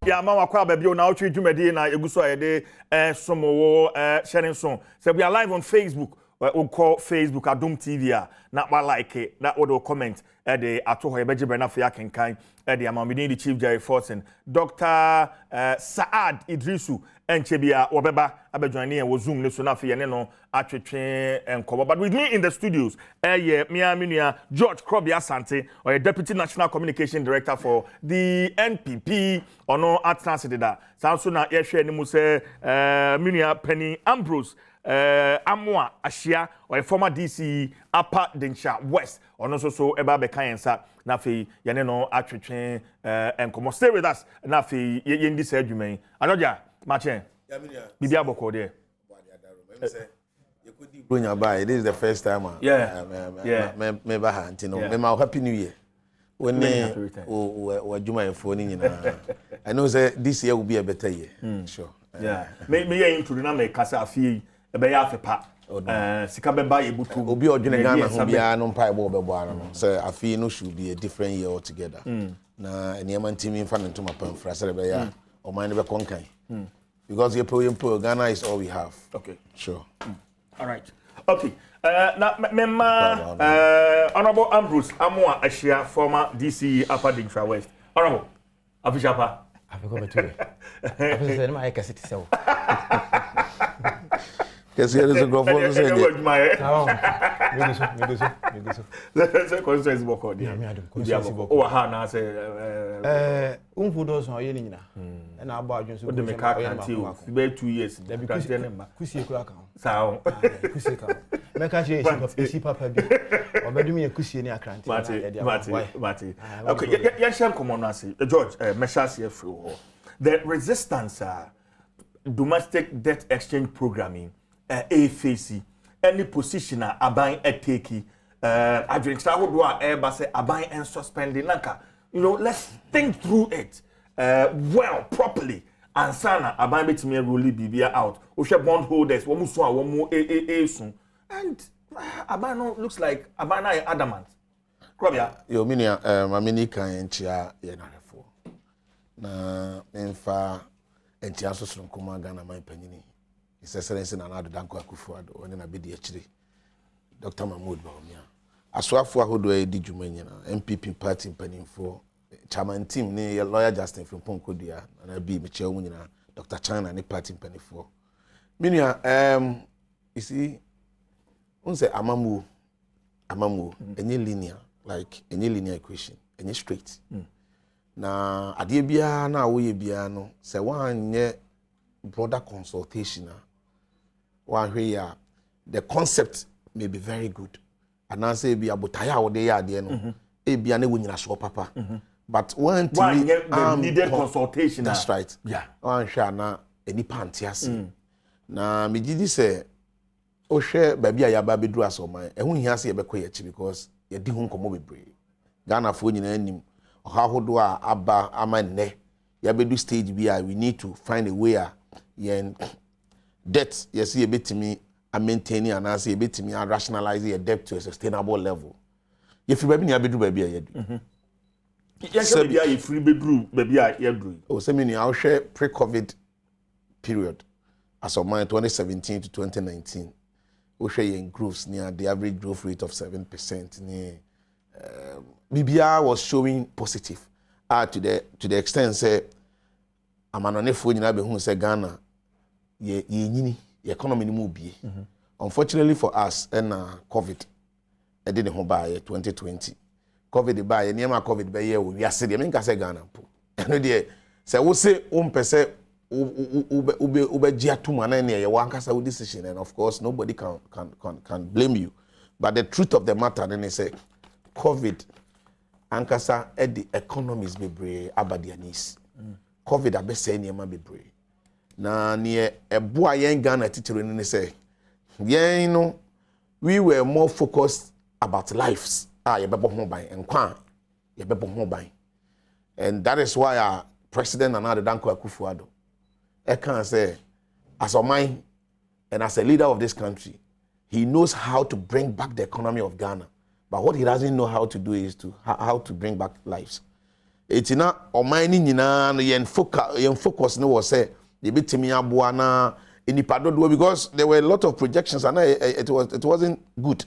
Ya mama kwa baby o Nnawotwi dwumadi na eguso ayede somowo sharing song. So we are live on Facebook. We call Facebook Adom TV na wa like na wo comment the ato ho yebeje bre na fa yakenkan the amamini the Chief Jerry Fortson Dr. Saad Idrisu enchebia wobeba abedwane e wo Zoom ne so na fa ye ne no atwetwe enkobo. But with me in the studios Mia George Krobia Asante, or Deputy National Communication Director for the NPP ono atnase deda. Sanso na ye hwe ni mu se Minia Penny Ambrose Amwa Ashia, or a former DC Upper Densha West, or no so eba bekayensa nafi yaneno atwetwe enkomo. Stay with us nafi yendi sedwumen anoja mache bibia boko de this is the first time me ba hanti no me ma happy new year when we juma phone nyina I know say this year will be a better year sure me ye into na me kasa afie ebe ya afepa sika beba yebutu obi odwene Ghana ho bia no mpa ebo bebo ano no say afie no should be a different year altogether na enema ntimi mfa nto mapam fra say be ya o man be konkan because your Ghana is all we have. Okay. Sure. All right. Okay. Now, Memma Honorable Ambrose Amwa Ashia, former DC Upper Densha West. Honorable, official pa. I forgot to it. I said, my cassette so. Yes, here is a go for the same. That's a constraint work on the oh, how say, Umfudos or Yenina, and our bargains with the Macaca 2 years. Kusi crack. Sound Kusika. Mekachi, see Papa, or maybe a Kusi in a crank. Mati. Okay, yes, come on, Nancy. George, Meshas, the resistance, domestic debt exchange programming. AFC any position aban eteki I drink start do a say aban and suspending nanka let's think through it well properly and sana aban betimi rule bibia out o hwe bond holders wo muso a wo mu soon and aban no looks like aban na adamant Krobia yo minia mamini kan enchia ye na refo na emfa enchia so so nkoma Ghana man panyini His Excellency Nana Danko Akufo-Addo when na bedi akire Dr. Mahmoud Bawumia aswafo ahodo e di dwumanya na MPP party mpanimfo chairman team ne lawyer Justin from Ponkodia na bi meche wo nyina Dr. China ne party mpanimfo minia you see unse amamu enye linear like enye linear equation enye straight na ade bia na wo ye bia no se wanye broader consultation the concept may be very good and I say be abotaya wo de ade no e bia na wonyina so papa but one needed consultation that's right one hwa na enipa antiase na megidi say o hwe ba bia ya ba beduru asoman ehun hiase ye bekoye chi because ye di hu nkomo bebre Ghana fo nyina anim ohahodo a aba amanne ya bedu stage bia we need to find a way yen debt yes ye betimi a maintain and as ye betimi a rationalize your debt to a sustainable level if you baby ni abedu baby ayedu yes baby aye free bedru baby ayedu o se me ni a hwe pre-covid period as of 2017 to 2019 we hwe yen growth near the average growth rate of 7% ni BBR was showing positive to the extent say amanonefo nyina be hu say Ghana ye nyini economy ni mu bie unfortunately for us and covid e dey ho ba 2020 covid ba ye niam covid be ye wo wiase de menka say Ghana po eno de say wo say o mpese ube giatuma na ne ye wankasa decision and of course nobody can blame you but the truth of the matter then say covid ankasa the economies bebre abadianis covid abese niam bebre na ne eboa yen Ghana titire ni say yen no we were more focused about lives ye bebo ho ban enkwa ye bebo ho ban and that is why our president Nana Danko Akufo-Addo can say as a man and as a leader of this country he knows how to bring back the economy of Ghana but what he doesn't know how to do is how to bring back lives Etina oman ni nyina no yen focus no was say they betimi aboa na enipa dodo because there were a lot of projections and it wasn't good.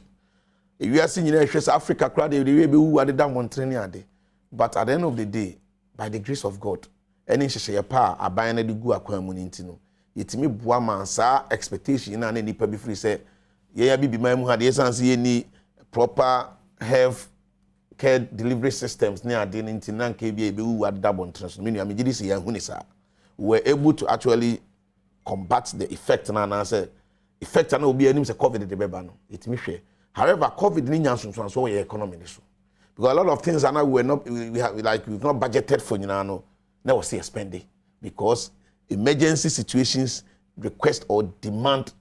We are seeing Africa crowd they be who are the down training ade. But at the end of the day, by the grace of God, any sheshe pa aban na de gu akwan mu nti no yetimi boa man sa expectation na nipa bi free say ye ya bibi man mu ha de sense ye ni proper health care delivery systems near the nti KB be who at double trans me am gidi say hu ni sa were able to actually combat the effect na say effect na obi anim say COVID de beba no etimi hwe. However, COVID ni nyansunsun so we economy so because a lot of things are now we've not budgeted for no now see spending because emergency situations request or demand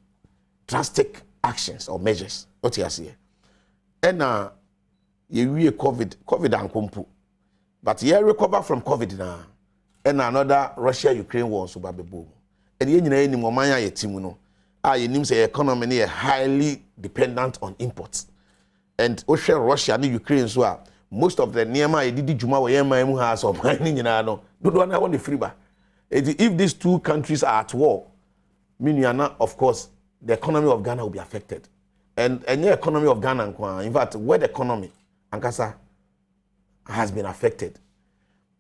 drastic actions or measures. What you see? And you COVID and kompu. But you recover from COVID now. And another Russia-Ukraine war so babebo. And you know any momanya yetimu no. You know say economy is highly dependent on imports. And Russia and Ukraine so most of the nearby did juma we yema has or mining no. Do na want the free ba. If these two countries are at war, meaning of course the economy of Ghana will be affected. And the economy of Ghana, in fact, world economy, Ankasa, has been affected.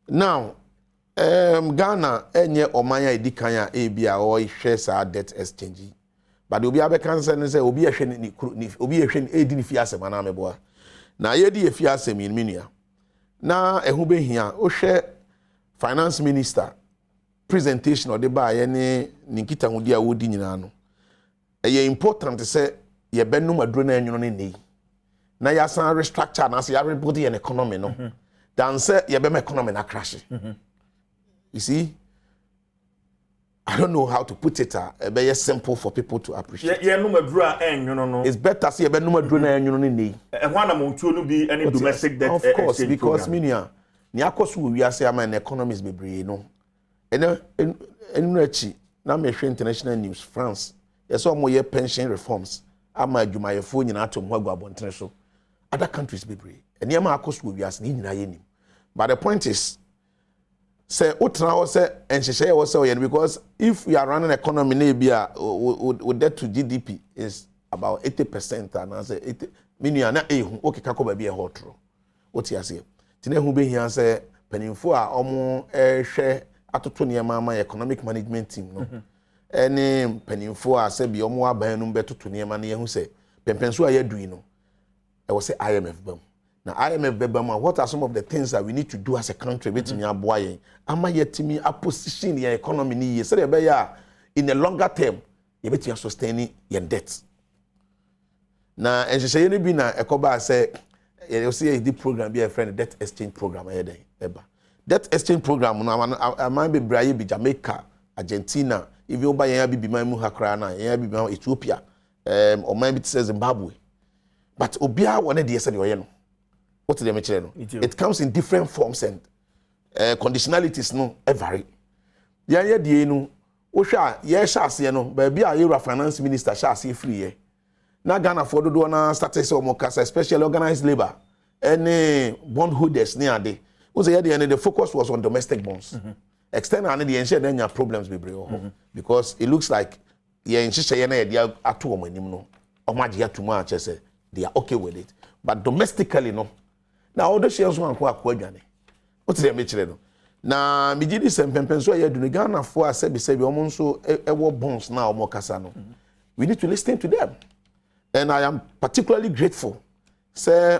Now, Ghana, enye omanya edikanya ebia or shares our debt exchange. But obi abe cancer and say obi ehwe ni obi ehwe ni edi ni fiase mana meboa. Na yedi fiase mi minia. Na ehu be hia o hwe finance minister presentation or the ba ye ne nkita hudi a wodi nyina no. Eye important say ye benum adro na enwono ne nei. Na ya san restructure na say ya rebuild an economy no. Dan say ye be economy na crash. You see, I don't know how to put it. Very simple for people to appreciate. It's better see a benum na enwono ne nei. And one among two no be any domestic debt. Of course, because minia ni akoso we say am an economies bebre no. Enuachi na me hwe international news France. Yes omo ye pension reforms. Ama adwumayefo nyina atom ho agwabontre so. Other countries bebre. Eniema akoso we as ni nyina ye nim. But the point is say utra wo say enhyehyɛ wo say because if we are running an economy na bia with debt to GDP is about 80% and I say 80 minia na ehu okeka ko ba bia hotro. What you say? Tine hu be hia say panimfo a omo hwɛ atoto niema ma economic management team no. Any panimfo a say bi omo aban no betoto niema na ye hu say pempenso a yadui no. I will say IMF bam. Now IMF bam what are some of the things that we need to do as a country betimi aboa yen ama yetimi a position your economy ni ye say be ya in the longer term you betimi sustain your debt. Na enhyehyɛ ni bi na ekoba say you see the program be a friend debt exchange program aye eba. Debt exchange program no am be braye bi Jamaica, Argentina, even oba yen bi man mu hakra na yen bi Ethiopia, or maybe it says Zimbabwe. But obia one dey say the no. What they mention no? It comes in different forms and conditionalities no vary. Yan ye no wo hwa ye sha ase no ba bia Euro finance minister sha ase free ye. Na Ghana for do na started say omokasa especially organized labor any bondholders near ade. We say the focus was on domestic bonds. External and the ensure there problems be because it looks like ye nhyehyɛ na ye dia ato omanim no. Omagia too much say they are okay with it. But domestically no. Now all the shares one kwa adwane. What they make no. Na me gidi sempempen so ye do Ghana for asebi omo nso ewo bonds na omo kasa no. We need to listen to them. And I am particularly grateful say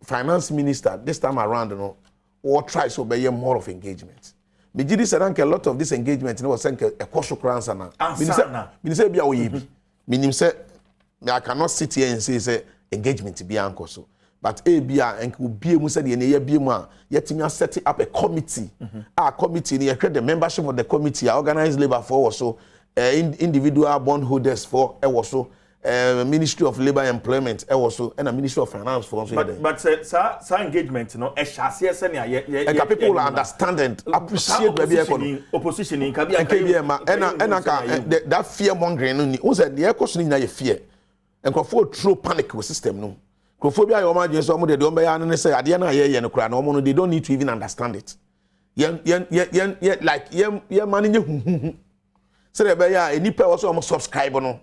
finance minister this time around no or try so be more of engagement. Me gidi say a lot of this engagement no was say e kwaso kransa na. Minister bia oyebi. Minim say I cannot sit here and say engagement be anko so. But bia enko bie mu say de ne ye bie mu a yetimi set up a committee. A committee ne the membership of the committee organized labor for also individual bondholders for also Ministry of Labor and Employment also and a Ministry of Finance for also. But sa engagement no e shase se ne ye people understand and appreciate the opposition in kabi and that fear mongering no ni o say the ekoso ni na ye fear enkofo throw panic with system no Kophobia your imagine some de don be ya no say ade na ye no kra no mo no they don't need to even understand it. like yen man nye say be ya enipa also am subscribe no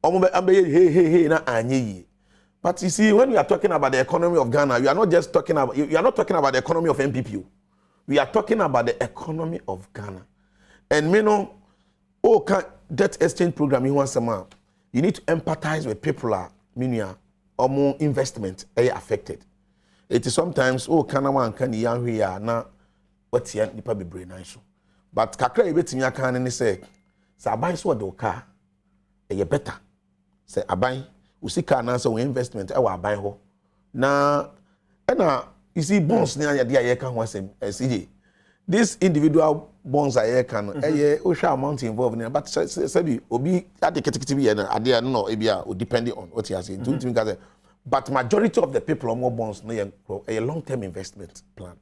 hey na anye yi. But you see, when we are talking about the economy of Ghana, you are not just talking about you are not talking about the economy of MPP. We are talking about the economy of Ghana. And me know, debt exchange program you want some. You need to empathize with people or more investment affected. It is sometimes can young here na what's here nipa be brain nice. But kakra ebetimi aka ne say aban so de car better. Say aban usika na so investment aban ho. Na you see bonds near the can was CJ. This individual bonds are can osha amount involved in but say obi adeketekete bi na ade no ebia depending on what you are saying. But majority of the people on more bonds a long-term investment plan.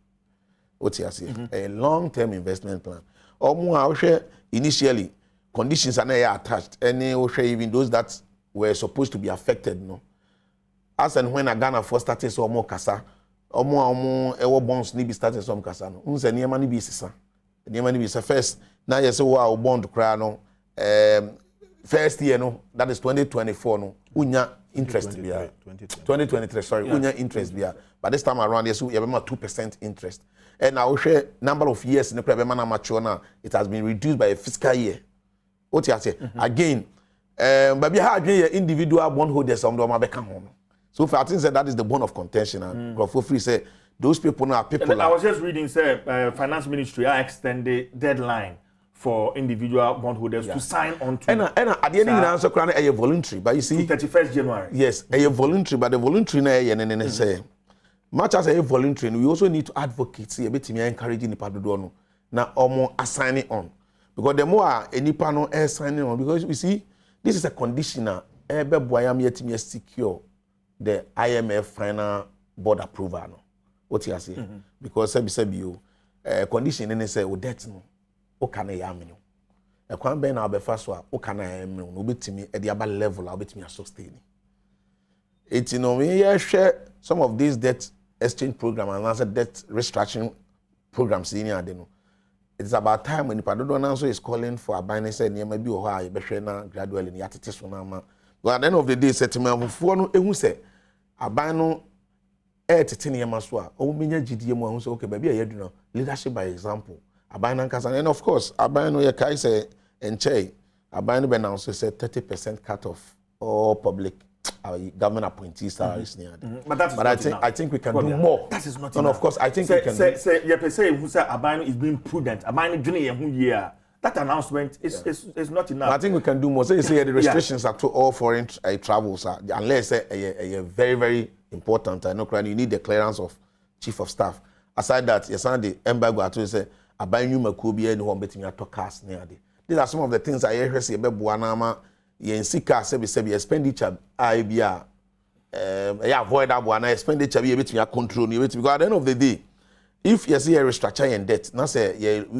What you are saying? A long-term investment plan. Initially conditions are not attached. Any even those that were supposed to be affected, no. As and when a Ghana first started so more kasa, more bonds need be started some kasa. No, unse niema ni be sisa. Niema ni be sisa first. Now you say wow bond cry no. First year no, that is 2024 no. Unya interest 2023 sorry, unya interest bia. But this time around yes, we have 2% interest. And I will share number of years in the private man mature now. It has been reduced by a fiscal year. What you say again? But we have individual bondholders some do become home. So for I think that is the bone of contention. And for free say those people now people. I was just reading say finance ministry are extended deadline for individual bondholders to sign on to. And at the end of the answer, a voluntary. But you see, 31st January. Yes, a voluntary. But the voluntary na say much as a voluntary, we also need to advocate. See, a bit me encouraging the padodo na omo assigning on because the more any panel signing on because we see this is a conditioner. Ebe boyam yet me secure the IMF final board approval. No, what you say? Because sebi you condition any say o debt no. Okana yamino. E kwan ben na obefa so a okana yamino no betimi e de aba level a betimi sustain. It no me share some of these debt exchange program and also debt restructuring programs in here no. It's about time when the Padodo Nanso is calling for a binance and you may be or you be na gradually in yatete so na ma. But at the end of the day settlement for no ehu say abano tete ne yema so a o menya gidie mu say okay baby e yedu leadership by example. And of course, Abano Yakai say and Che, Abano Ben also said 30% cut off all public government appointees salaries near. But I think we can do more. That is not enough. And of course, I think we can. Say who say Abano is being prudent. Abano doing a year. That announcement is not enough. I think we can do more. So you say the restrictions are to all foreign travels, unless a very very important. I know you need the clearance of chief of staff. Aside that, yes, the embargo actually say. Abanyu makubi any one betting at cars near the. These are some of the things I hear say about Buanama, Yensika, Sebi expenditure, IBR, avoid that one expenditure be between your control, because at the end of the day, if you see a restructuring and debt, now say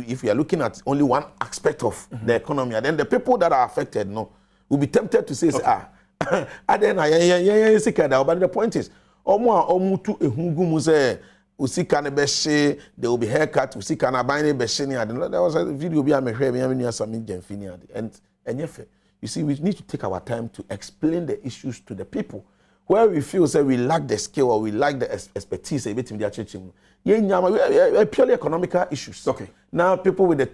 if you are looking at only one aspect of the economy, then the people that are affected will be tempted to say, but the point is, omutu ehungumu say. Usika ne beshe, there will be haircut. Usika na buying beshe ni adi. There was a video be ame share me ame sami jenfini adi. And yefe, you see, we need to take our time to explain the issues to the people where we feel say we lack the skill or we lack the expertise. A bit in their churching. Purely economical issues. Okay. Now people with the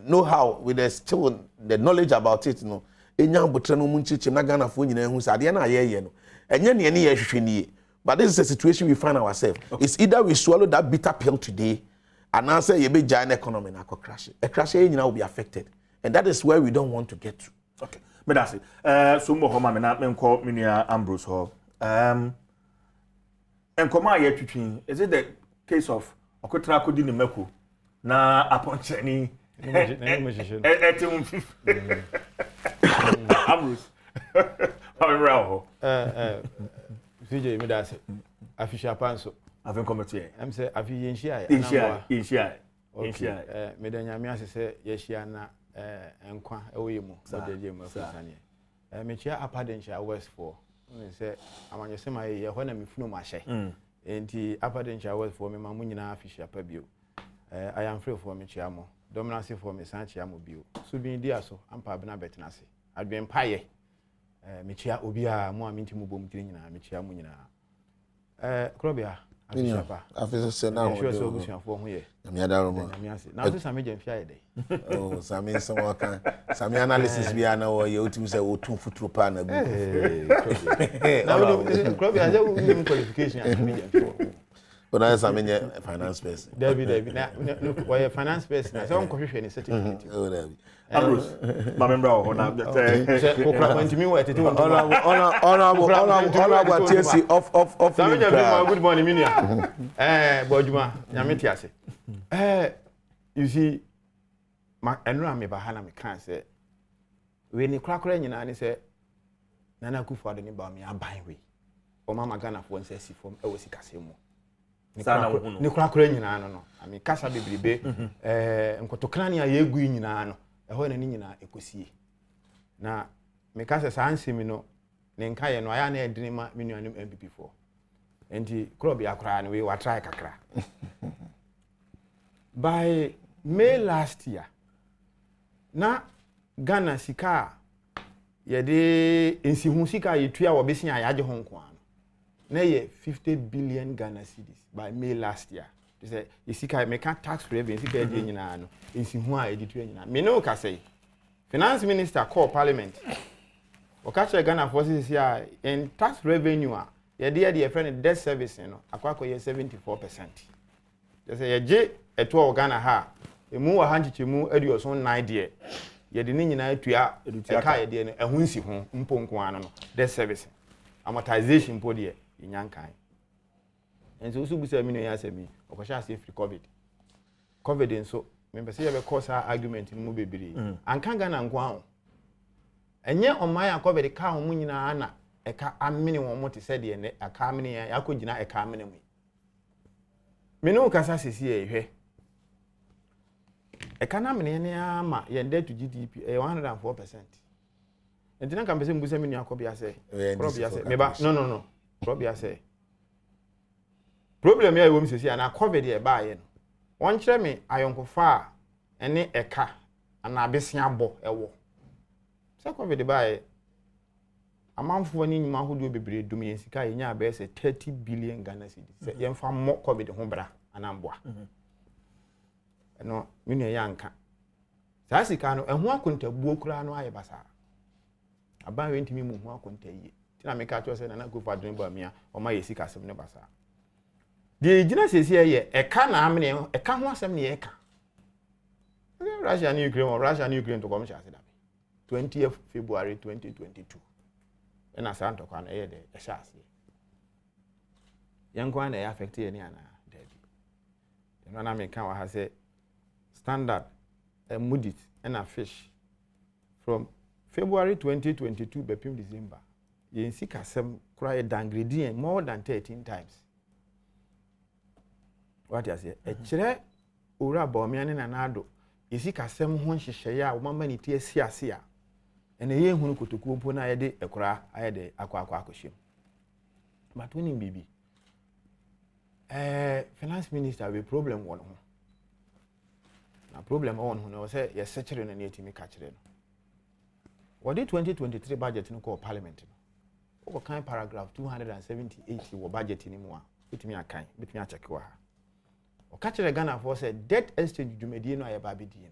know-how, with the skill, the knowledge about it, no. Enyam butreno munchichi na Ghana fo nyina hu sa ade na ye no. Enye ne ne ye hwehwe nie. But this is a situation we find ourselves. Okay. It's either we swallow that bitter pill today and now say you be giant economy and crash. A crash will be affected. And that is where we don't want to get to. Okay. But that's it. So more home me call me Ambrose Hall. And come out here to is it the case of Okotra Kodi ni Meku na aponcheni Ambrose. CJ me that's official panso I've come to here. I'm say afi yenhia me da nyame asese yehia na enkwa ewoyemu odeje mu afusane me chia apadencha west for me say amanyesema ye ho na mefunu ma hye enti apadencha west for me ma munyina official pa bio I am free for me chiamo. Dominance for me san chiamo bio. So be dia so ampa bena betenase. Adwen paye. Me chia obi a mo aminti mu bom tiri nyina me chia mu nyina. Krobia afishapa. Afisa na ho. Sure so busuafo ho ye. Me adaro mo. Na so same jam fia ye dey. Oh, same some kan. Same analysis bi ana wo ye otimi say wo tun futuro pa na gu. Na Krobia say we qualification as me jam fia. But I am finance person. David. Why a finance person? I don't question any certificate. Oh, David. Ambrose, my member of honor. To me, what it is? Honorable TSC off. Good morning, Minia. Bojuma, Yamitiase. You see, my enrami bahana me can say. When you crack rain, and say, Nana Kufa, the neighbor me, I'm buying we. Or Mamma Ghana for one says, from Owasicasimo. Ni kura nyina no ami kasa bebrebe nkotokran ya yegu nyina no eho na ni nyina ekosie na me kasa sansemi no ne nkaye no aya na edini ma menuanim MPP4 enti club ya kura no we wa try kakra by May last year na Ghana sika ye de ensihu sika yetua wo besia ya age ho nko ano na ye 50 billion Ghana cedis by May last year. They say you see me can tax revenue see dey nyina no ensihu a editu nyina me no ka say finance minister call parliament o ka che Ghana forces here in tax revenue a ye dey friend debt service no akwa ye 74%. They say ye je eto o Ghana ha emu wa hanchichemu eduoso 9 dey ye de ni nyina atua ka ye dey no ehun si ho mponko ano no debt service amortization po dey inyankan. And so also say me no ya say me okosha say free covid and so me say be cause argument mu bebiri anka Ghana nko ahụ enye oman ya covid ka ho mu nyina na eka amene won mo te say de ne aka amene ya akogina eka amene mu me no kasa sesi ehwe eka na amene ne ama ye debt to GDP 104%. Entina kan pese mbusa me nua akobia say probia say me ba no probia say problem ya wom sesi na covid e ba ye no won kire me ayonkofa ene eka ana abesia bo ewo se covid ba ye amanfo ni nyuma hodo bebre dum yen sika ye nya ba se 30 billion Ghana cedis se ye mfa mo covid ho bra anamboa no me ne ya nka sa sika no eho akontabuo kura no aye basa aban we ntimi mu ho akonta yi tina me ka cho se na go fa dun ba mia o ma ye sika sem ne basa the gina sesi ye eka na amene eka ho asem ne eka Russia and Ukraine to come chance that 20th February 2022 and as anto kwa na ye de e chance yankwa na affect ye ni ana debi no na me kan wa ha say standard Moody's and a fish from February 2022 bepim December ye sika sem kura downgrade more than 13 times. What you say? A chere ura bomiane na nado. Isi kasem ho nhihye ya wo mama ni tie siase a. Ene ye hunu kotoku mpo na ye de ekura aye de akwa akohiem. But when in bibi finance minister we problem won ho. Na problem won ho no say ye sechere na ne etimi ka kire no. What the 2023 budget no call parliament no. O kan paragraph 278 wo budget ni mu a. Etimi akan, betimi a check wa ha. Okachire Ghana for say debt exchange dwumadie no ayeba bedi no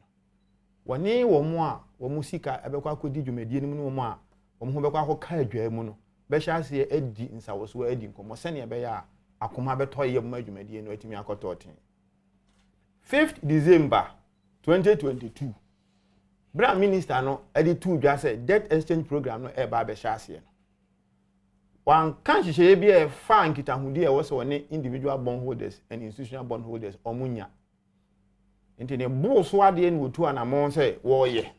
woni wo mo a wo musika ebekwa akodi dwumadie no mu no mo a wo ho bekwa akọ adwa mu no be hya se edi nsawoso edi nkomo sene ebe ya akoma beto ye mu dwumadie no atimi akoto oten 5th December 2022 Bra minister no edi tu dwa say debt exchange program no eba be hya se no wan kan hihye bi e fa nkitahudi e wo se woni individual bondholders and institutional bondholders omunya enti ne bo so ade ni wotu anamon se wo ye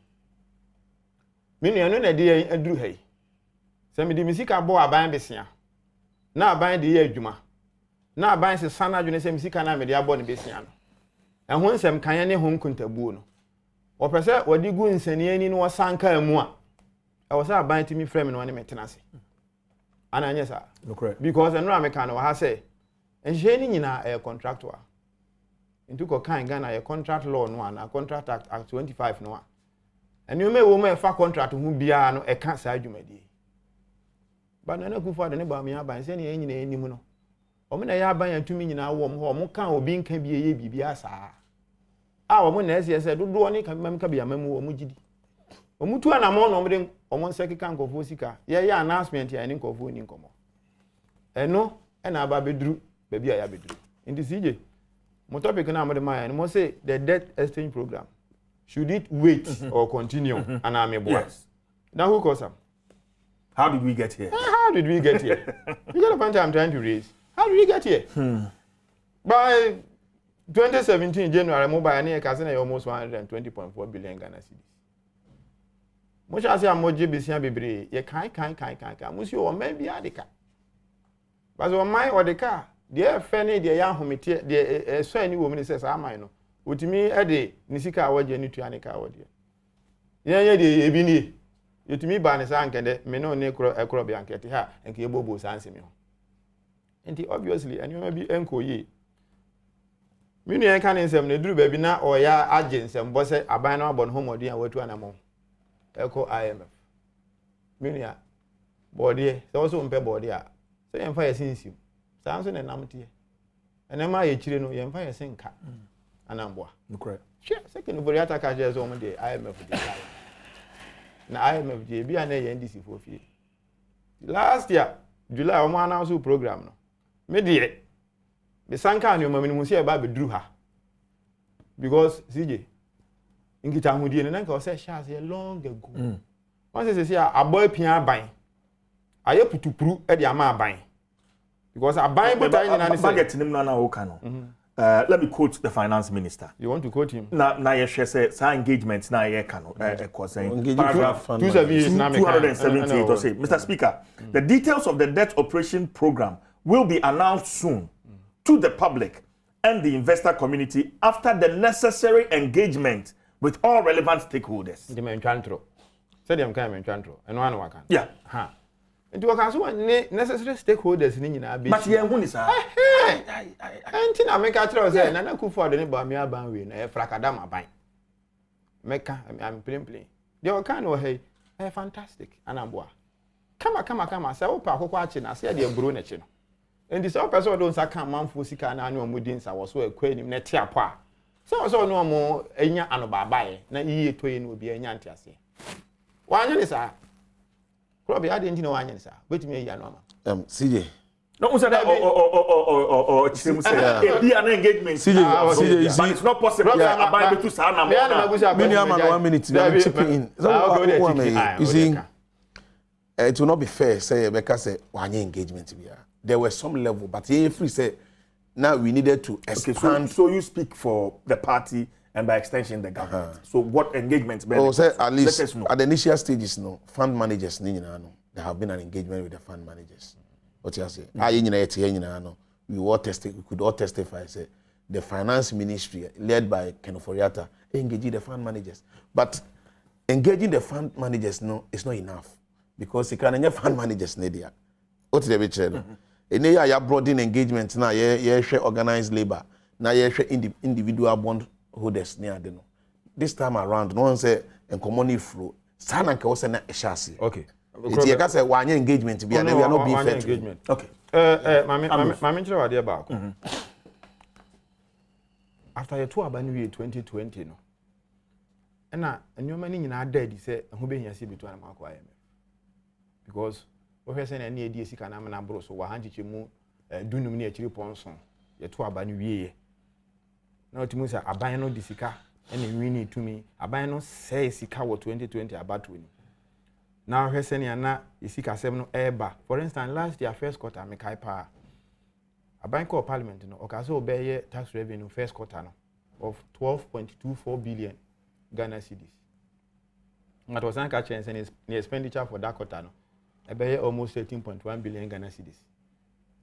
minu eno na de aduru hai se me di misika bo aban besia na aban de ye adwuma na aban se sana adwune se misika na me de abo ne besia no ehon nsem kan ne ho nkuntabuo no wo pese wadi gu nsani ani no wasanka amu a e wo se aban timi frame no ne metenase ana anyesa no correct because enra me kan wa ha say enje ni nyina contractor into ko kan Ghana your contract law no and contract act 25 no and you may woman fa contract hu bia no e ka sa adwumadi but Nana Akufo de ne ba me aban se ne nyina enim no o me na ya aban atumi nyina wo mo ho mo kan obi nka bia ye bibia saa o mo na ese dodo ne ka mam ka bia mam wo mo gidi o mutu ana mo no mo de o mo nseki kan kofo sika ye ya announcement ya ni kofo ni nkomo eno e na aba beduru ba bia ya beduru ndi CJ mo topic na mo de my mo say the debt exchange program should it wait or continue and I'm yes. Now who calls them? How did we get here? How did we get here? You get a point I'm trying to raise. How did we get here? By 2017 January, mobile near Casino almost 120.4 billion Ghana cedis. Much as I'm more GBC Bibre, ye can't, Monsieur, or maybe Adica. But on my or the car, the Fanny, the young homity, the Swany woman says, I know. With me, Eddie, Nisika, award your nutrianica award. Yeah, the Ebini. You to me, Barnes Anke, me no necro, a crop yankety ha, and Kibobo Sansi me. And he obviously, and you may be uncle ye. Many I can't say, the drew baby now or ya agents and boss a bino about home or dear what to animal. Echo IMF. Many body, also on body. Say, and fire since you. Samson and Amity. And am I a children who fire sing cat? And I'm boy. Sure, second of all, attack as on the IMF. Na IMF JB and NDC for fee. Last year, July, I announced a program. No, me the Sanka no mama musi eba be drew her. Because CJ, in Kitamudi and Nanka said she long ago. Once they say a boy pian buying, I put to prove at the ama buying. Because I buy but I get him now okano. Let me quote the finance minister. You want to quote him? Na ye share say engagement na ye kano paragraph 278 or say Mr. Speaker, the details of the debt operation program will be announced soon to the public and the investor community after the necessary engagement with all relevant stakeholders. The menchantro. Said them kind menchantro. And one waka. Yeah. Ha. Into a council necessary stakeholders in India. But yeah, who is Anti na make a throw say Nana Akufo de ne ba me aban we na e frakadam aban. Meka I'm plain. The kind of hey fantastic anamboa. Kama say wo pa akoko achi na say de buru na chi no. And this person don't say kan manfo sika na anu omudin sa wo so akwa nim na te apo a. So no mo enya anobabae na yiye toye no obi enya ntiase. Wanye ni sa. Probably I didn't know wanye ni sa. Betimi eya no ma. CJ. No, we said that be an engagement. CJ, but it's not possible. I buy to Sana. Minimum 1 minute. Chipping in. You see, it will not be fair. Say, because say one engagement. There was some level, but if we say now we needed to expand. Okay, so you speak for the party and by extension the government. So what engagements? Oh, say at least at the initial stages, no fund managers. There have been an engagement with the fund managers. What you say? We could all testify. Say the finance ministry led by Ken Oforiatta engaging the fund managers, but engaging the fund managers is not enough because you can't fund managers nedia. What did they say? You broaden engagement now. You share organized labor. Now you share individual bond holders near them. This time around, no one say and common flow. Sana ka wose na eshasi. Okay. It's you can say one engagement be and we are not being fair to. Okay. Mami nchira wade ba ko. After your tour abanu 2020 no. Na enyoma ni nyina dead say ho be hiase bitu na makwa IMF. Because we hear say na e die sika na na bro so wa hanchiche mu dunum ni akiri ponson. Your tour abanu wie. Na otimu say aban no disika ene wini tumi aban no say sika wo 2020 abatu ni. Now, Hesenia na isika 7 eba. For instance, last year first quarter me kai pa. A bank of parliament no okaso obeye tax revenue first quarter no of 12.24 billion Ghana cedis. That was an catch and the expenditure for that quarter no. Obeye almost 13.1 billion Ghana cedis.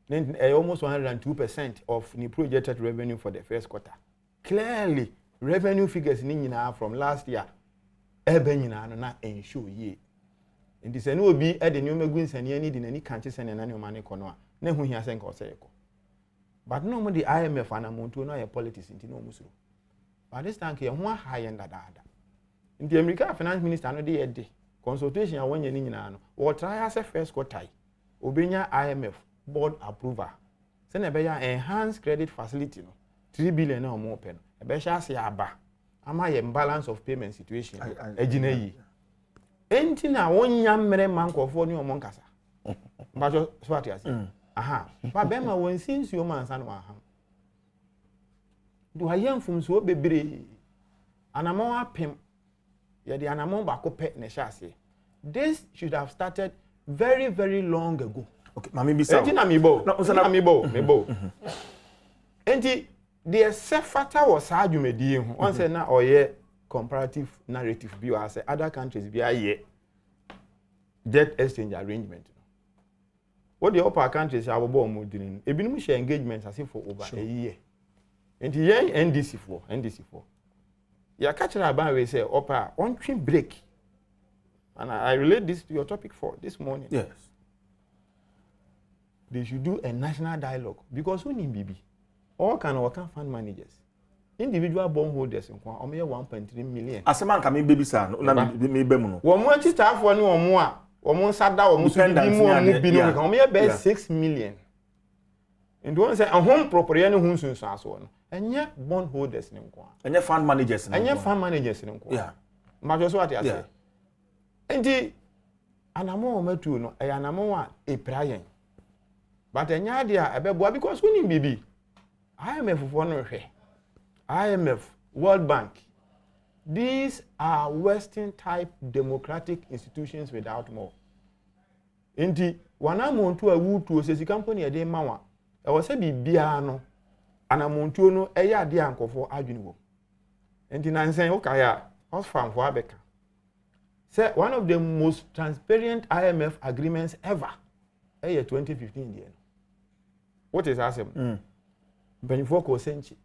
Then almost 102% of the projected revenue for the first quarter. Clearly, revenue figures ni nyina from last year ebe nyina no na ensure ye. Nti se no obi e de nyoma gu nsane ani de nani kanche se ne nani o mane kono a na hu hia se nka o se yeko But no more the IMF and Amontu no politics in no musu. But this time here one high end that. In the American finance minister no dey consultation a when you nyina no. Or try as a first quarter. Obenya IMF board approval. Send a enhanced credit facility no 3 billion or more pen. A besha say aba. Ama imbalance of payment situation. Ejina yi. Enti na wonya mmere mankofo ni omon kasa. Mbajo swati asi. Aha. Ba bema won since you man san wa ha. Do hayam fum so bebre. Anamo apem. Ya di anamo ba ko pe ne shase. This should have started very, very long ago. Okay, mami bisa. Enti na mibo. Na mibo. Enti the sefata was adwumadi hu. On say na oye comparative narrative bi wa say other countries bi aye debt exchange arrangement. What the upper countries are about more doing. Ebinum share engagements as if for over a year. Enti yen NDC4. Ya catch na ban we say upper on train break. And I relate this to your topic for this morning. Yes. They should do a national dialogue because who need BB? All can work fund managers. Individual bondholders in Kwa, 1.3 million. As a man can baby son, na me bemuno. One more staff one or more. Or more sada or more 6 million. And one say a home property who soon as one. And yet bondholders in Kwa. And yet fund managers in Kwa. Yeah. But what I say. And the anamo metu no e anamo a prayen. But enya dia ebeboa because we need BB. IMF for no hwe. IMF, World Bank. These are Western type democratic institutions without more. Inti wanamuntu awutu sesi company e dey mawa. E wo se bibia no anamuntu no eya ade ankofo adwene wo. Inti nansen wo kaya Oxfam for abeka. Say one of the most transparent IMF agreements ever. 2015 year. What is asem? Benifo ko senchi.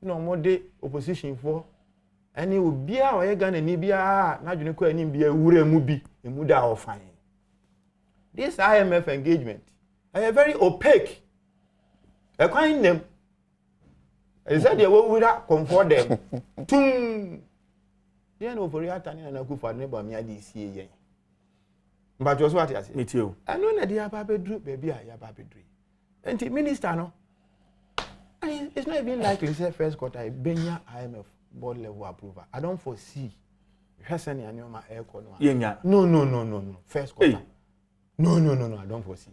No more day opposition for any ubia or Ghana ni bia na dwene ko ani bia wura mu bi emu da ofan. This IMF engagement are very opaque. E kwan nem. E said they will comfort them. Tum. Then over here tani na ku for neighbor me adi sie yen. But just what you say. Me too. I know na dia ba bedru baby ya ba bedru. Enti minister no. It's not even likely say first quarter benya IMF board level approval. I don't foresee. Heseni anyoma aircon. Yenya. No. First quarter. Hey. No, I don't foresee.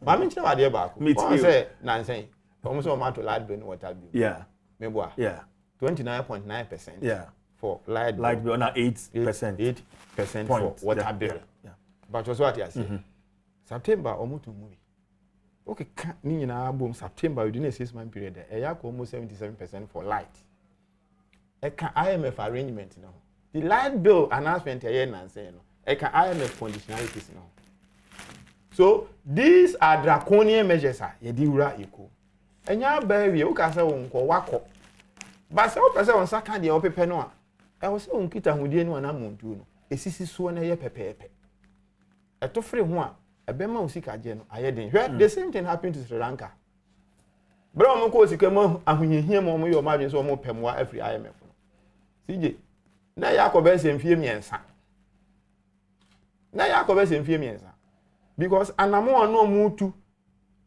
But I mean what dey back. Me too. Say nansen. Almost all to light bill water bill. Yeah. Meboa. Yeah. 29.9%. Yeah. For light bill on 8%. 8% for water bill. Yeah. But just what you say. September almost movie. Okay, ni nyina boom September within a 6-month period there. E almost 77% for light. E can IMF arrangement now. The light bill announcement here nansen no. E can IMF conditionalities now. So these are draconian measures ye di wura eko. Enya ba wie o ka se won ko wako. Ba se o pese won saka de o pepe no a. E wo se won kita hodie no na montu no. Esisi so na ye pepepe. E to free ho a ebema osika je no ayeden. The same thing happened to Sri Lanka. Bro mo ko osika mo ahunhihie mo mo yo madwen so mo pemwa every IMF no. CJ na yakobe se mfie miensa. Because anamo no mutu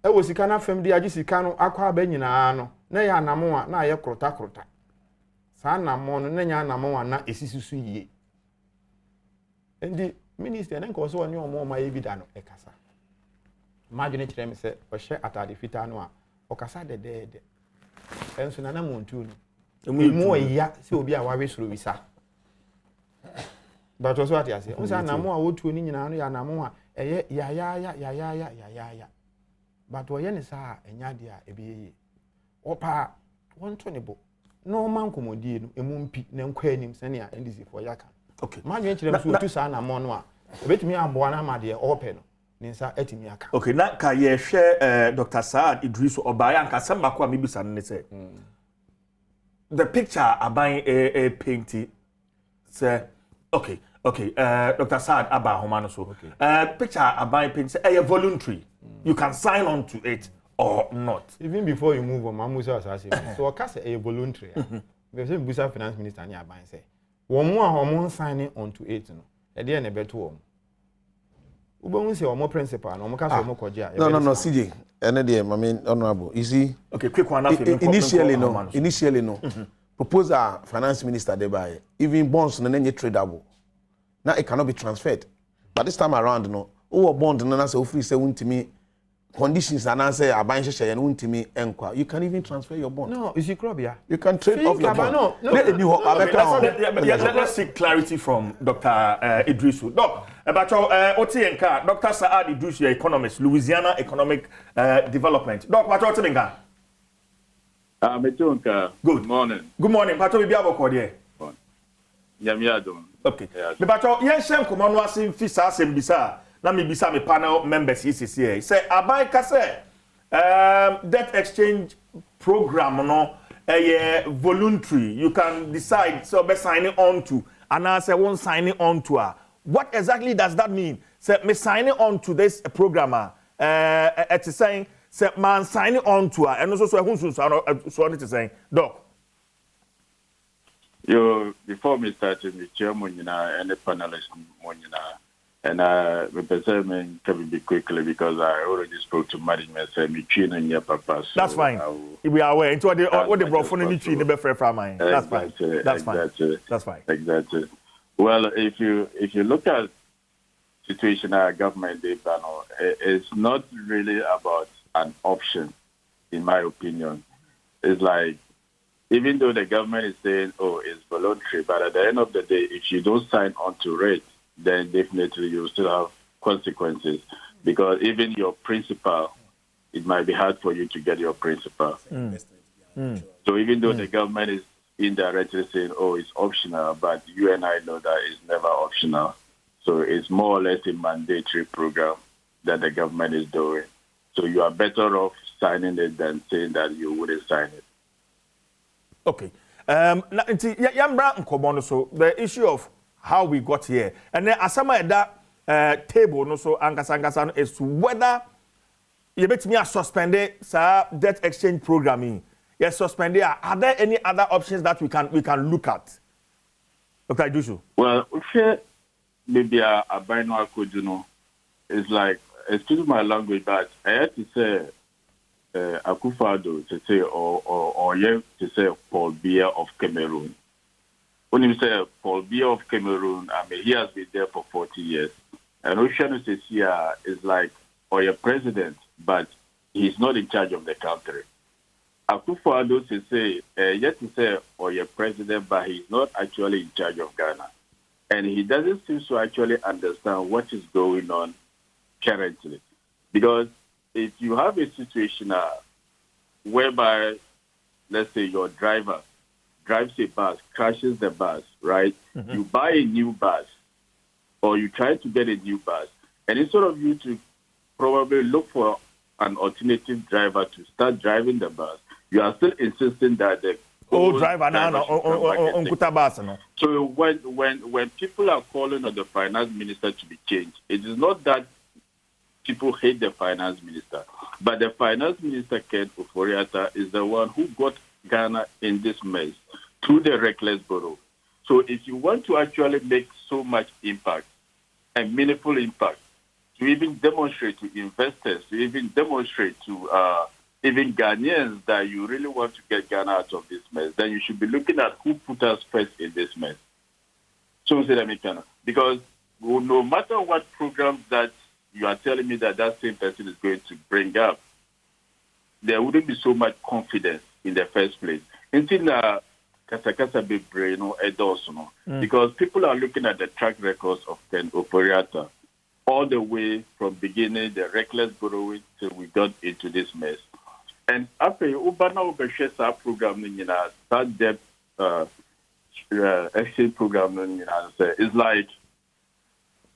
e wo sika na fam de agi sika no akwa ba nyina no na ya anamo a na ye krota sa anamo no na nya anamo na esisusu yie endi minister na nko so woni omo ma yebida no e kasa madwene kire me se o hye atade fita no a o kasa de enso na montu no emu ya se obi a wawe soro wisa but also what you say unsa anamo a wotuo ni nyina no ya anamo a eye ya but wo ye ne sa enya de a ebeye opa wonto ne bo no man komodie no emu mpi na nkwa anim sene a NDC for yaka okay man yen kire so tu sa na mo no a obetumi aboa na ma de ope no ne nsa atimi aka okay na ka ye hwe Dr. Saad Idris Obaya nka samba kwa mibisa ne say the picture aban painting say okay Dr. Saad Abba Homano so picture aban painting say voluntary you can sign on to it or not? Even before you move on, Mamusa was asking. So, I a voluntary. The same Busa finance minister near by say, one more signing on to 8. At the end, a better one. Uba say, or more principal, and more castle, more cordial. No, CJ. I mean, honorable. You see, okay, quick one. Initially, no. Proposal finance minister thereby, even bonds no any tradable. Now it cannot be transferred. But this time around, no, bond no na say free say me conditions and answer a buying share and me enquire. You can even transfer your bond. No, is it crobia? You can trade off your bond. Let's seek clarity from Dr. Idrisu. Doc, about your OTNK, Dr. Saad Idrisu, economist, Louisiana Economic Development. Doc, what your OTNK? Good morning. Good morning. Pato bi biabo kodie. Adom. Okay. Me pato yen shem komo no asim fi sa asem bisa na me bisa me panel members here. Say abai ka say debt exchange program no voluntary. You can decide so be signing on to and I say one signing on to. What exactly does that mean? Say me signing on to this programmer it is saying say man signing on to and also so what it saying doc. Before me starting the chairman and the panelists and represent can be quickly because I already spoke to management say me and your papa. So that's fine. We are aware into what they brought for the tree the for mine. That's fine. That's fine. That's fine. Exactly. Well, if you look at situation our government they panel, it's not really about an option, in my opinion. It's like, even though the government is saying, oh, it's voluntary, but at the end of the day, if you don't sign on to it, then definitely you still have consequences. Because even your principal, it might be hard for you to get your principal. So even though the government is indirectly saying, oh, it's optional, but you and I know that it's never optional. So it's more or less a mandatory program that the government is doing. So you are better off signing it than saying that you wouldn't sign it. Okay. So the issue of how we got here, and then asama that table no so angasa is whether you bet me a suspended debt exchange programming. Yes, suspended. Are there any other options that we can look at? Dr. Idrisu. Well, maybe a binary could it's like, excuse my language, but I had to say Akufo-Addo to say or yeah to say Paul Biya of Cameroon. When you say Paul Biya of Cameroon, I mean he has been there for 40 years. And Ocean here is like or your president, but he's not in charge of the country. Akufo-Addo to say yet to say or your president, but he's not actually in charge of Ghana. And he doesn't seem to actually understand what is going on currently. Because if you have a situation whereby, let's say your driver drives a bus, crashes the bus, right? You buy a new bus or you try to get a new bus, and instead of you to probably look for an alternative driver to start driving the bus, you are still insisting that the old driver now on bus. So when people are calling on the finance minister to be changed, it is not that people hate the finance minister, but the finance minister, Ken Ofori-Atta, is the one who got Ghana in this mess through the reckless borrow. So if you want to actually make so much impact and meaningful impact, to even demonstrate to investors, to even demonstrate to even Ghanaians that you really want to get Ghana out of this mess, then you should be looking at who put us first in this mess. So because no matter what programs that you are telling me that same person is going to bring up, there wouldn't be so much confidence in the first place. Until because people are looking at the track records of Ken Ofori-Atta all the way from beginning, the reckless borrowing till we got into this mess. And after Ubana Ubeshesa program, that debt exchange program, it's like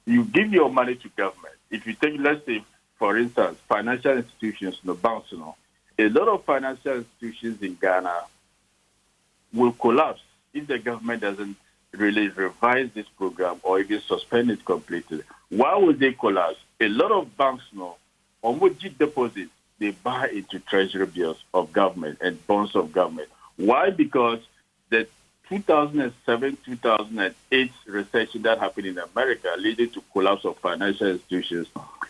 you give your money to government. If you take, let's say, for instance, financial institutions, banks, a lot of financial institutions in Ghana will collapse if the government doesn't really revise this program or even suspend it completely. Why would they collapse? A lot of banks almost deposit they buy into treasury bills of government and bonds of government. Why? Because the 2007-2008 recession that happened in America, leading to collapse of financial institutions,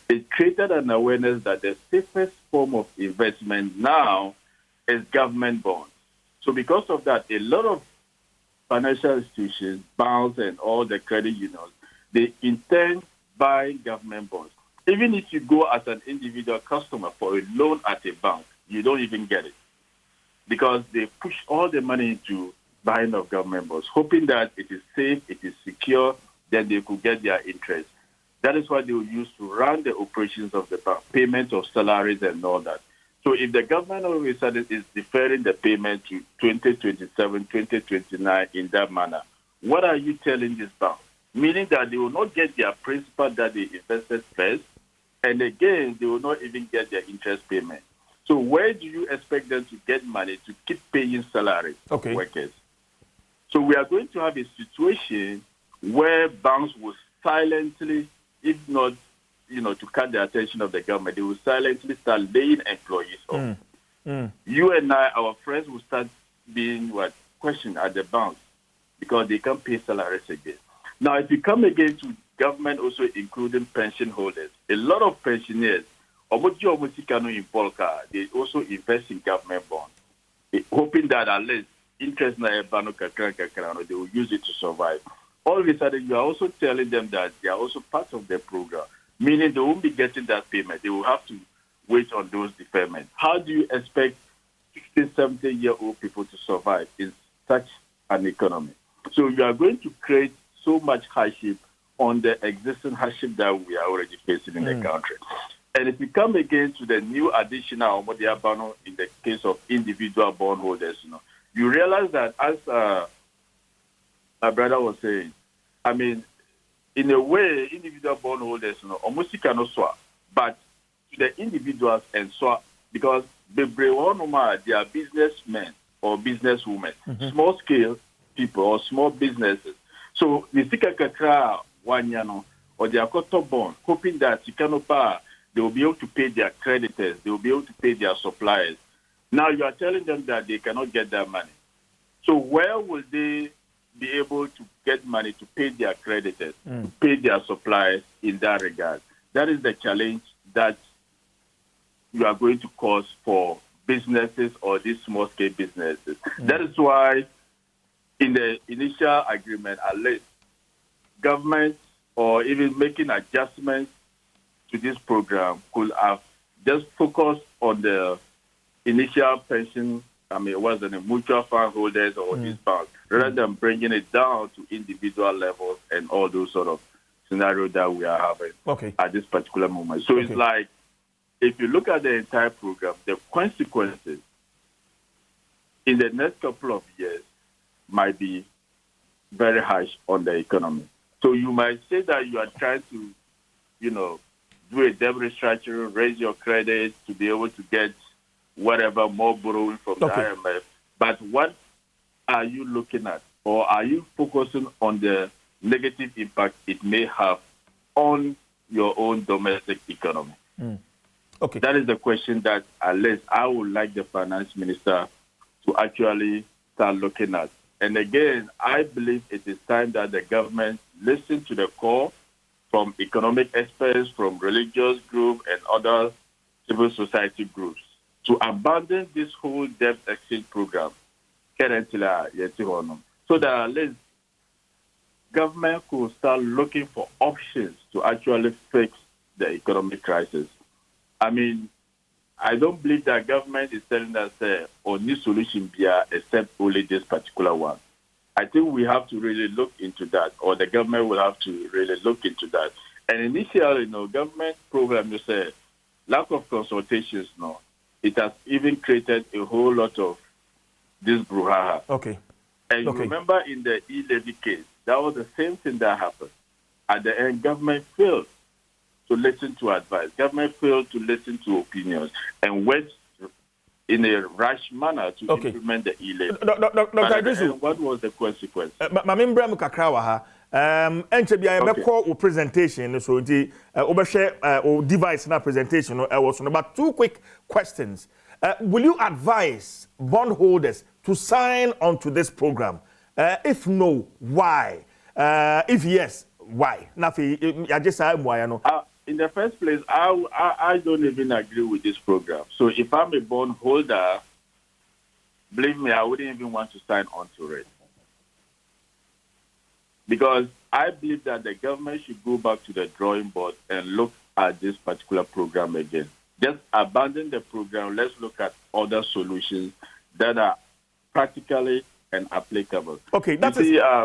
it created an awareness that the safest form of investment now is government bonds. So because of that, a lot of financial institutions, banks, and all the credit unions, they intend buying government bonds. Even if you go as an individual customer for a loan at a bank, you don't even get it because they push all the money into buying of government bonds, hoping that it is safe, it is secure, then they could get their interest. That is what they will use to run the operations of the bank, payment of salaries and all that. So if the government all of a sudden is deferring the payment to 2027, 2029 in that manner, what are you telling this bank? Meaning that they will not get their principal that they invested first, and again, they will not even get their interest payment. So where do you expect them to get money to keep paying salaries of workers? So we are going to have a situation where banks will silently, if not, to cut the attention of the government, they will silently start laying employees off. You and I, our friends, will start being questioned at the banks because they can't pay salaries again. Now, if you come again to government, also including pension holders, a lot of pensioners, they also invest in government bonds, hoping that at least interest they will use it to survive. All of a sudden, you are also telling them that they are also part of the program, meaning they won't be getting that payment. They will have to wait on those deferments. How do you expect 60, 70-year-old people to survive in such an economy? So you are going to create so much hardship on the existing hardship that we are already facing in the country. And if you come again to the new additional in the case of individual bondholders, you realize that, as my brother was saying, I mean, in a way, individual bondholders, almost cannot swap, but to the individuals and swap, because they are businessmen or businesswomen, small-scale people or small businesses. So the Sikakakra Wanyano or the Akoto bond, hoping that they will be able to pay their creditors, they will be able to pay their suppliers. Now you are telling them that they cannot get that money. So where will they be able to get money to pay their creditors, to pay their suppliers in that regard? That is the challenge that you are going to cause for businesses or these small-scale businesses. That is why in the initial agreement, at least, government or even making adjustments to this program could have just focused on the initial pension, what's the mutual fund holders or these banks, rather than bringing it down to individual levels and all those sort of scenarios that we are having at this particular moment. So it's like, if you look at the entire program, the consequences in the next couple of years might be very harsh on the economy. So you might say that you are trying to, do a debt restructuring, raise your credit to be able to get whatever more borrowing from the IMF. But what are you looking at? Or are you focusing on the negative impact it may have on your own domestic economy? That is the question that at least I would like the finance minister to actually start looking at. And again, I believe it is time that the government listen to the call from economic experts, from religious groups and other civil society groups to abandon this whole debt exchange program currently, so that at least government could start looking for options to actually fix the economic crisis. I mean, I don't believe that government is telling us only solution except only this particular one. I think we have to really look into that, or the government will have to really look into that. And initially, government program, you say, lack of consultations, it has even created a whole lot of this brouhaha. And you remember in the e-levy case, that was the same thing that happened. At the end, government failed to listen to advice. Government failed to listen to opinions and went in a rash manner to implement the e-levy. Dr. What was the consequence? Enche bia be call presentation so the share or device na presentation was about 2 quick questions. Will you advise bondholders to sign on to this program? If no, why? If yes, why? Nafi, I just in the first place, I don't even agree with this program. So if I'm a bondholder, believe me, I wouldn't even want to sign on to it. Because I believe that the government should go back to the drawing board and look at this particular program again. Just abandon the program. Let's look at other solutions that are practically and applicable. Okay, that's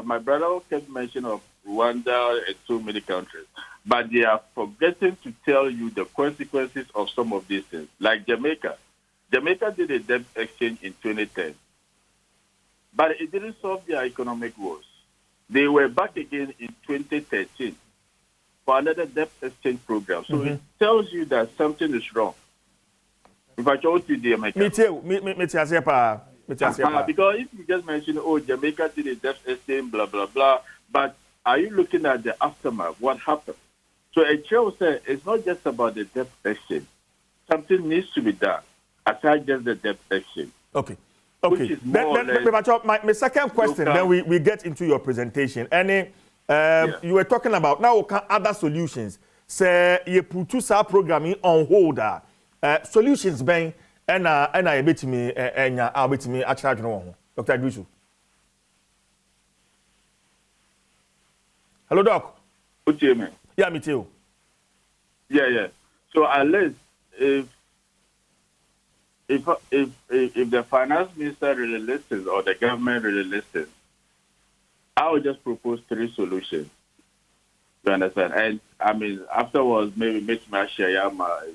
my brother kept mentioning of Rwanda and so many countries, but they are forgetting to tell you the consequences of some of these things. Like Jamaica. Jamaica did a debt exchange in 2010, but it didn't solve their economic woes. They were back again in 2013 for another debt exchange program. So it tells you that something is wrong. If I told you Jamaica. Me too. Because if you just mention, oh, Jamaica did a debt exchange, blah, blah, blah, but are you looking at the aftermath? What happened? So a chair said it's not just about the debt exchange. Something needs to be done aside just the debt exchange. Okay. Okay. My second question, then we get into your presentation. You were talking about now other solutions. Say you put our programming on hold. Solutions being and I bet me and I bet me at charge no. Dr. Adwisu. Hello, Doc. What do you mean? Yeah, me too. Yeah. So unless if the finance minister really listens or the government really listens, I would just propose 3 solutions. You understand? And I mean, afterwards, maybe make my share my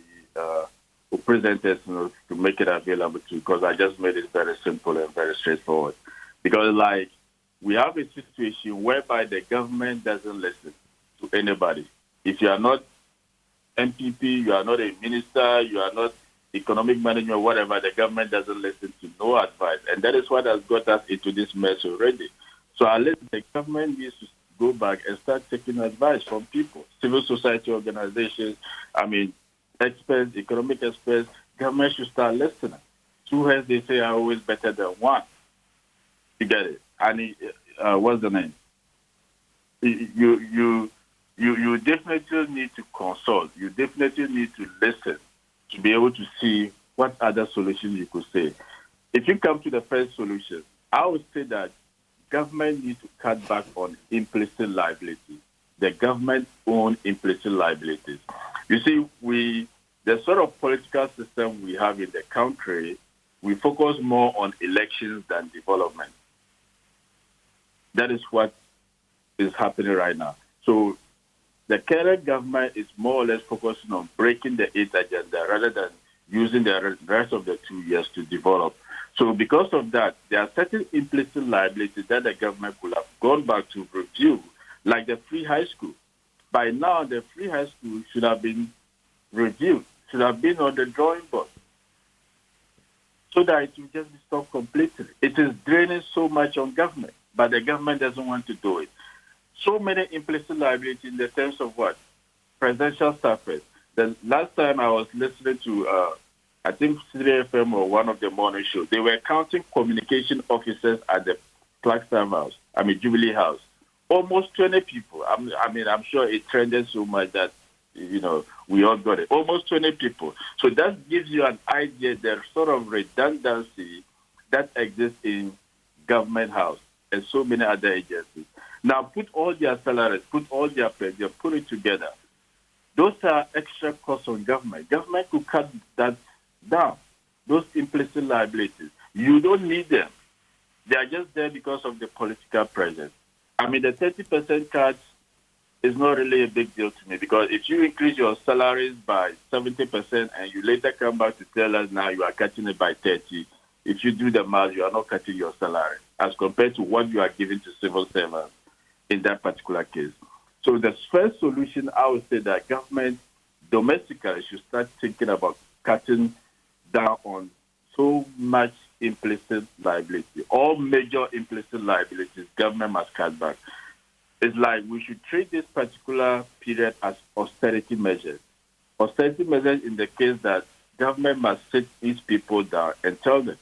presenters to make it available too, because I just made it very simple and very straightforward. Because like we have a situation whereby the government doesn't listen to anybody. If you are not MPP, you are not a minister, you are not economic manager, whatever, the government doesn't listen to no advice. And that is what has got us into this mess already. So unless the government needs to go back and start taking advice from people, civil society organizations, I mean, experts, economic experts, government should start listening. 2 heads, they say, are always better than 1. You get it? And what's the name? You definitely need to consult. You definitely need to listen to be able to see what other solutions you could say. If you come to the first solution, I would say that government needs to cut back on implicit liability, the government-owned implicit liabilities. You see, the sort of political system we have in the country, we focus more on elections than development. That is what is happening right now. So the current government is more or less focusing on breaking the 8th agenda rather than using the rest of the 2 years to develop. So because of that, there are certain implicit liabilities that the government could have gone back to review, like the free high school. By now, the free high school should have been reviewed, should have been on the drawing board, so that it will just be stopped completely. It is draining so much on government, but the government doesn't want to do it. So many implicit liabilities in the terms of what? Presidential staffers. The last time I was listening to, I think, CDFM or one of the morning shows, they were counting communication officers at the Flagstaff House, Jubilee House. Almost 20 people. I'm sure it trended so much that, we all got it. Almost 20 people. So that gives you an idea, the sort of redundancy that exists in government house and so many other agencies. Now put all their salaries, put all their pay, put it together. Those are extra costs on government. Government could cut that down, those implicit liabilities. You don't need them. They are just there because of the political presence. The 30% cut is not really a big deal to me, because if you increase your salaries by 70% and you later come back to tell us now you are cutting it by 30%, if you do the math, you are not cutting your salary as compared to what you are giving to civil servants in that particular case. So the first solution, I would say that government domestically should start thinking about cutting down on so much implicit liability. All major implicit liabilities, government must cut back. It's like we should treat this particular period as austerity measures. Austerity measures in the case that government must sit these people down and tell them,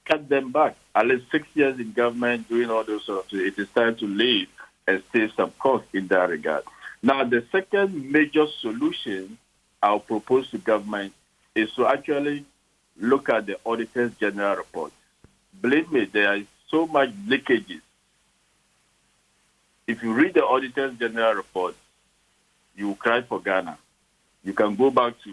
cut them back. At least 6 years in government doing all those sorts of things. It is time to leave and save some cost in that regard. Now, the second major solution I'll propose to government is to actually look at the Auditor's General report. Believe me, there is so much leakages. If you read the Auditor's General report, you will cry for Ghana. You can go back to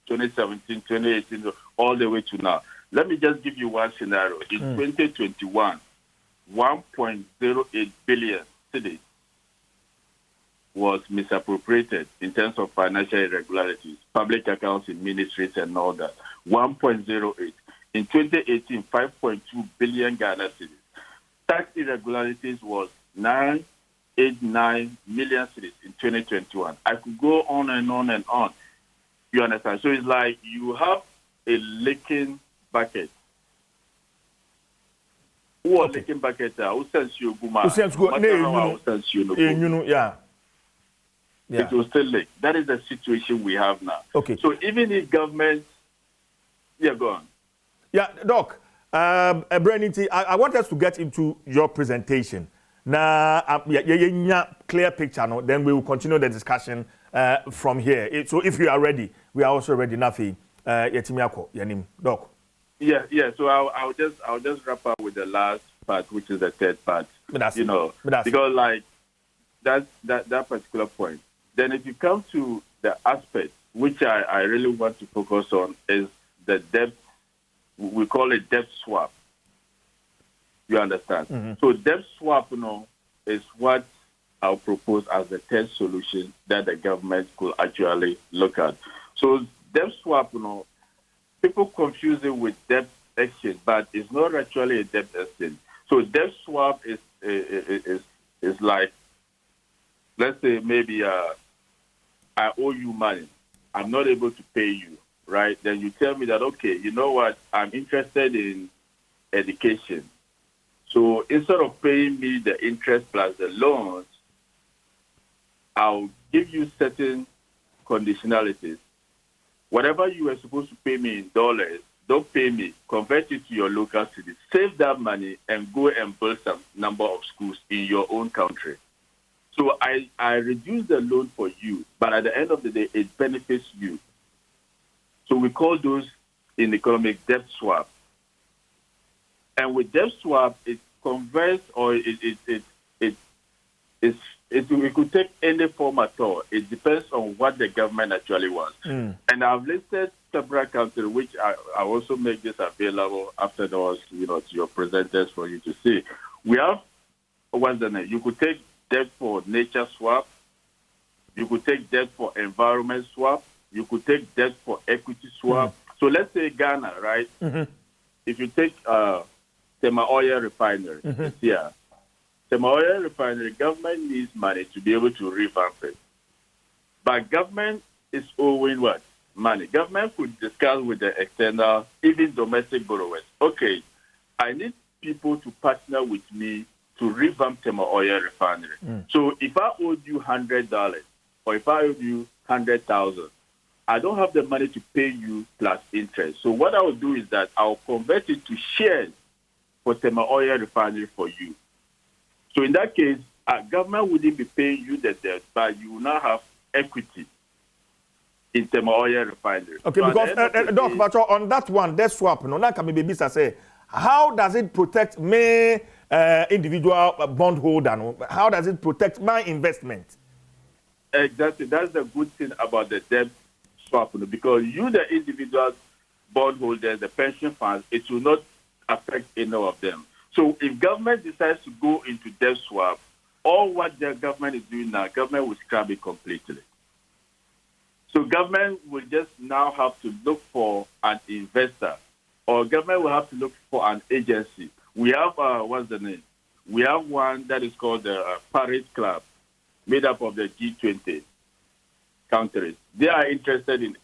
2017, 2018, all the way to now. Let me just give you one scenario. In 2021, 1.08 billion cedis was misappropriated in terms of financial irregularities, public accounts in ministries and all that. 1.08. In 2018, 5.2 billion Ghana cedis. Tax irregularities was 989 million cedis in 2021. I could go on and on and on. You understand? So it's like you have a leaking bucket. Who are leaking bucket? Who sends you Guma? Who sends you? Yeah. It will still leak. That is the situation we have now. Okay. So even if government, go on. Yeah, Doc. Brenity, I want us to get into your presentation. Now, clear picture. No? Then we will continue the discussion from here. So if you are ready, we are also ready. Nafi, Doc. Yeah. So I'll just wrap up with the last part, which is the third part. Because like that particular point. Then if you come to the aspect which I really want to focus on is the debt. We call it debt swap. You understand? Mm-hmm. So debt swap, is what I'll propose as the third solution that the government could actually look at. So debt swap, people confuse it with debt exchange, but it's not actually a debt exchange. So debt swap is like, let's say maybe I owe you money. I'm not able to pay you, right? Then you tell me that, okay, you know what? I'm interested in education. So instead of paying me the interest plus the loans, I'll give you certain conditionalities. Whatever you were supposed to pay me in dollars, don't pay me. Convert it to your local city. Save that money and go and build some number of schools in your own country. So I reduce the loan for you, but at the end of the day, it benefits you. So we call those in economic debt swap. And with debt swap, it converts or we could take any form at all. It depends on what the government actually wants. And I've listed several countries, which I also make this available afterwards, to your presenters for you to see. We have, what's the name? You could take debt for nature swap. You could take debt for environment swap. You could take debt for equity swap. So let's say Ghana, right? Mm-hmm. If you take Tema Oil Refinery, Tema Oil Refinery, government needs money to be able to revamp it. But government is owing what? Money. Government could discuss with the external, even domestic borrowers. Okay, I need people to partner with me to revamp Tema Oil Refinery. So if I owed you $100 or if I owed you 100,000, I don't have the money to pay you plus interest. So what I will do is that I'll convert it to shares for Tema Oil Refinery for you. So in that case, government wouldn't be paying you the debt, but you will now have equity in Tema Oil Refinery. Okay, so because Doc, but on that one, that swap, that can be business. Say, how does it protect me, individual bondholder? How does it protect my investment? Exactly, that's the good thing about the debt swap, because you, the individual bondholders, the pension funds, it will not affect any of them. So if government decides to go into debt swap, all what the government is doing now, government will scrap it completely. So government will just now have to look for an investor, or government will have to look for an agency. We have, what's the name? We have one that is called the Paris Club, made up of the G20 countries. They are interested in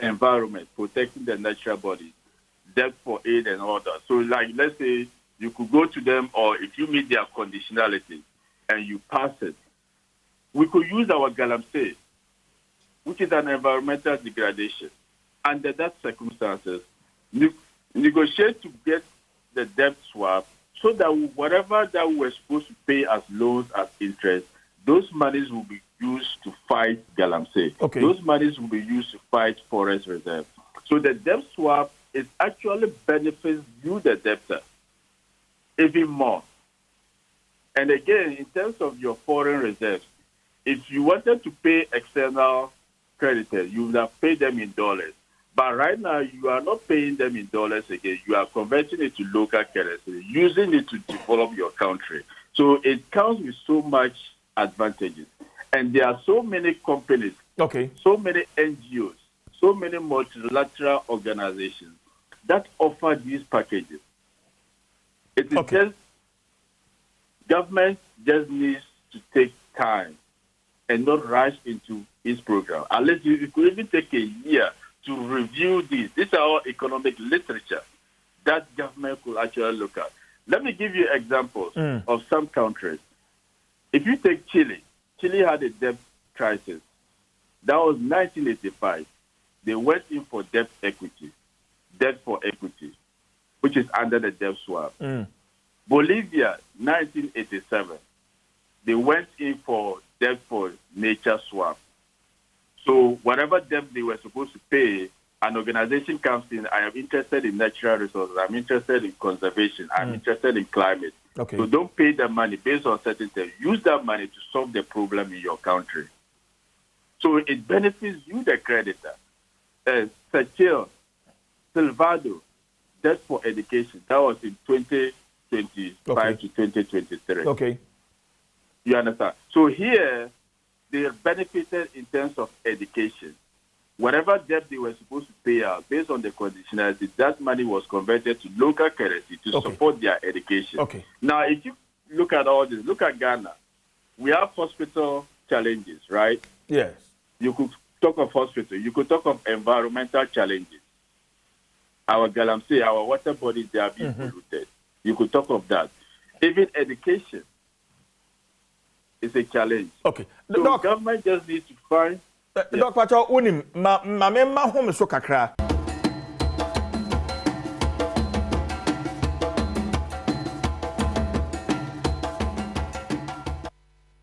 environment, protecting the natural bodies, debt for aid and all that. So like, let's say you could go to them, or if you meet their conditionalities, and you pass it, we could use our galamsey, which is an environmental degradation. Under that circumstances, negotiate to get the debt swap so that whatever that we were supposed to pay as loans, as interest, those monies will be used to fight galamsey. Okay. Those monies will be used to fight forest reserve. So the debt swap is actually benefits you, the debtor, even more. And again, in terms of your foreign reserves, if you wanted to pay external creditors, you would have paid them in dollars. But right now, you are not paying them in dollars again. You are converting it to local currency, using it to develop your country. So it comes with so much advantages. And there are so many companies, so many NGOs, so many multilateral organizations that offer these packages. It is just, government just needs to take time and not rush into this program. Unless you could even take a year to review these. These are all economic literature that government could actually look at. Let me give you examples of some countries. If you take Chile, Chile had a debt crisis. That was 1985. They went in for debt for equity, which is under the debt swap. Bolivia, 1987. They went in for debt for nature swap. So whatever debt they were supposed to pay, an organization comes in, I am interested in natural resources, I'm interested in conservation, I'm interested in climate. So don't pay the money based on certain things. Use that money to solve the problem in your country. So it benefits you, the creditor. Sechel, Salvador, debt for education, that was in 2025 to 2023. You understand? So here, they benefited in terms of education. Whatever debt they were supposed to pay out, based on the conditionality, that money was converted to local currency to support their education. Now, if you look at all this, look at Ghana. We have hospital challenges, right? Yes. You could talk of hospital. You could talk of environmental challenges. Our galamsey, our water bodies, they are being polluted. You could talk of that. Even education is a challenge. So Doc, government just needs to find... Doc Pacho, unim, ma home so kakra.